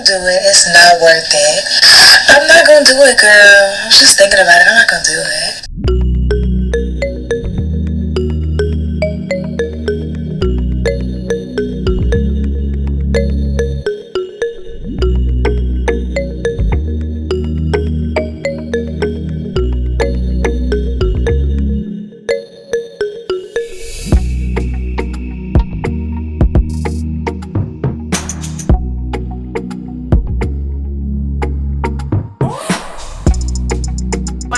do it. It's not worth it. I'm not gonna do it, girl. I was just thinking about it. I'm not gonna do it.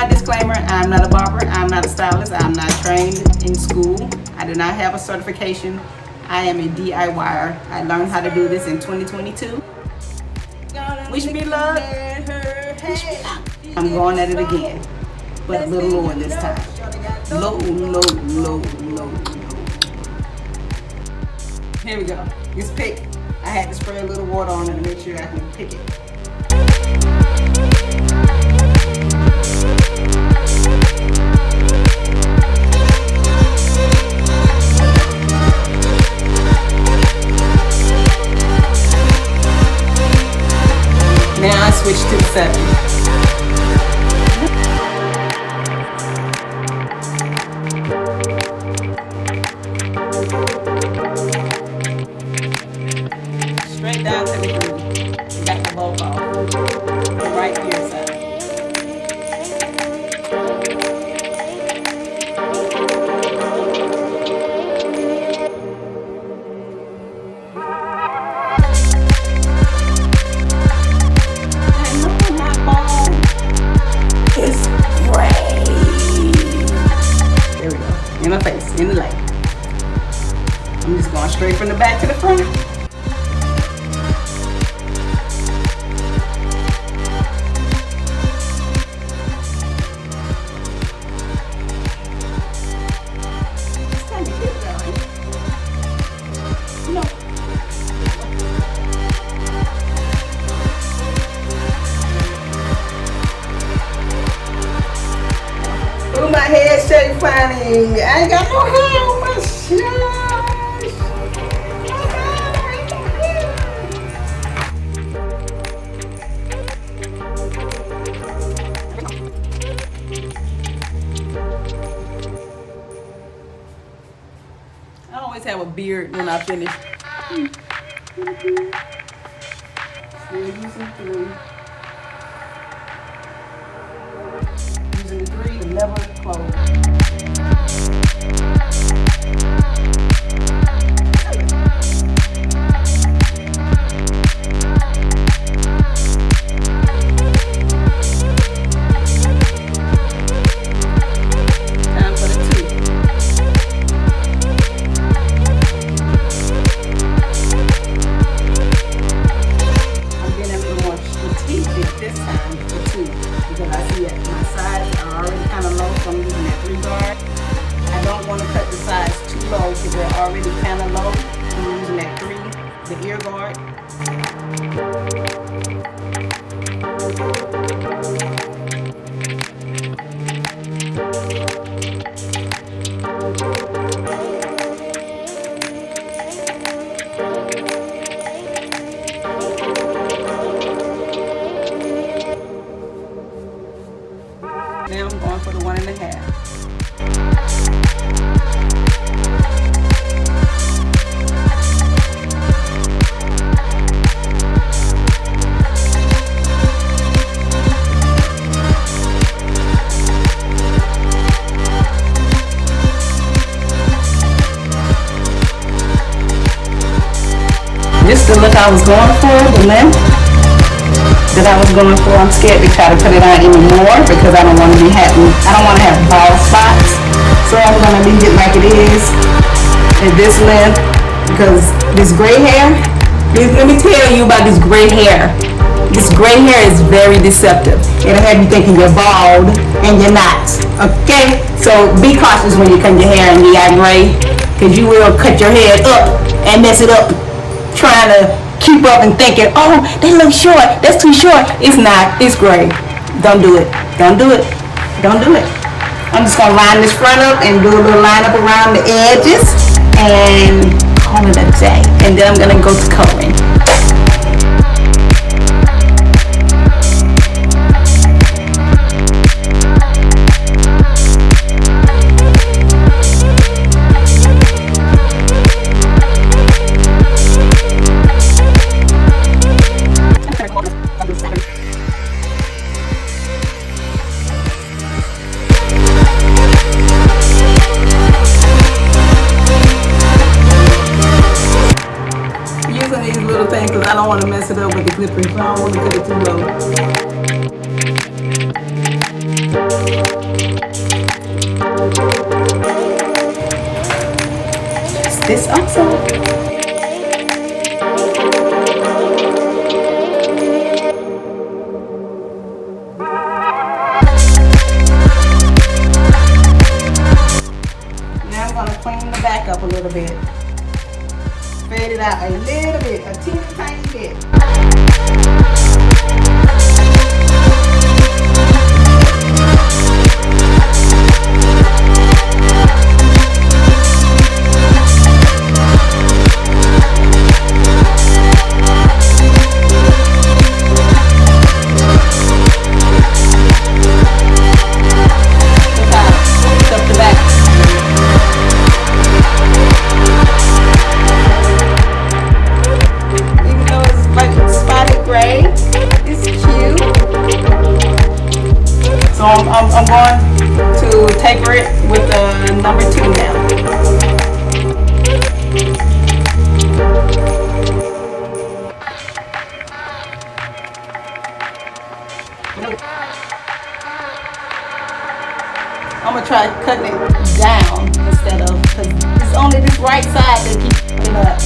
Disclaimer, I'm not a barber, I'm not a stylist, I'm not trained in school, I do not have a certification, I am a DIYer. I learned how to do this in 2022. Wish me luck. I'm going at it again, but a little lower this time. Low. Here we go. This pick, I had to spray a little water on it to make sure I can pick it. Now I switch to the 7. Straight down to the 3. Got the bulb off. Right here side. In my face, in the light. I'm just going straight from the back to the front. It's kind of cute though, ain't it? No. Oh, my hair so funny. I ain't got no hair on my shirt. I always have a beard when I finish. Still using 3. Using the 3 to never close. This time for 2 because I see that my sides are already kind of low, so I'm using that 3 guard. I don't want to cut the sides too low because they're already kind of low, so I'm using that 3, the ear guard. Now I'm going for the 1.5. This is the look I was going for, the length that I was going for. I'm scared to try to put it on anymore because I don't want to have bald spots. So I'm going to leave it like it is at this length because this gray hair, let me tell you about this gray hair. This gray hair is very deceptive. It'll have you thinking you're bald and you're not. Okay? So be cautious when you cut your hair and you got gray because you will cut your head up and mess it up trying to keep up and thinking, oh, that looks short, that's too short. It's not, it's gray. Don't do it. Don't do it. Don't do it. I'm just gonna line this front up and do a little line up around the edges and call it a day. And then I'm gonna go to coloring. don't want to mess it up with the clippers. I don't want to cut it too low. Just this also. Now I'm going to clean the back up a little bit. Fade it out a little bit, a teeny tiny bit. So I'm going to taper it with the number 2 now. I'm going to try cutting it down instead of, because it's only this right side that keeps it up.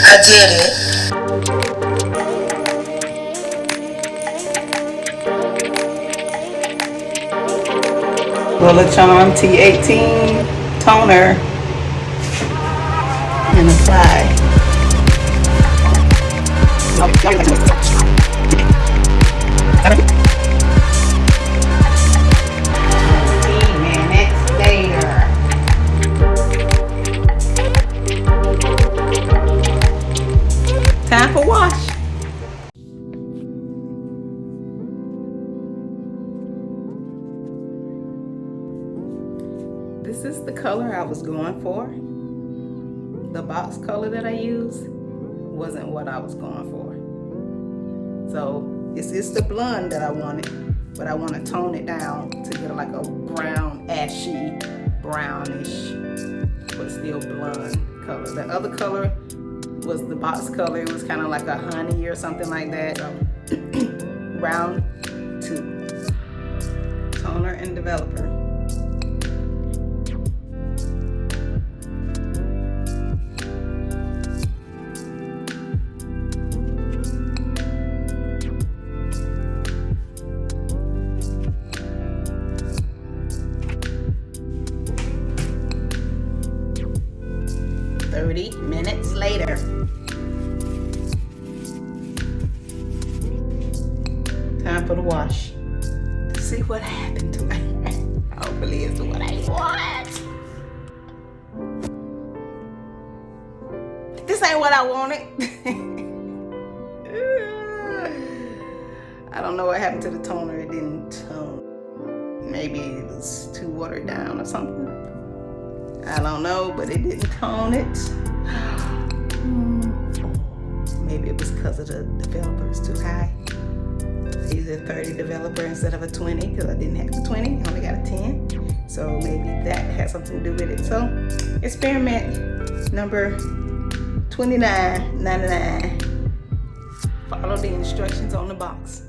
I did it. Roller Charm T18 toner and apply. 15 minutes later. Time for wash. This is the color I was going for. The box color that I used wasn't what I was going for. So it's the blonde that I wanted, but I want to tone it down to get like a brown, ashy, brownish, but still blonde color. The other color was the box color. It was kind of like a honey or something like that. Round 2. Toner and developer. Minutes later. Time for the wash. To see what happened to it. Hopefully it's what I want. This ain't what I wanted. I don't know what happened to the toner. It didn't tone. Maybe it was too watered down or something. I don't know, but it didn't tone it. Maybe it was because of the developer is too high. I used a 30 developer instead of a 20 because I didn't have the 20. I only got a 10. So maybe that has something to do with it. So experiment number 29.99. Follow the instructions on the box.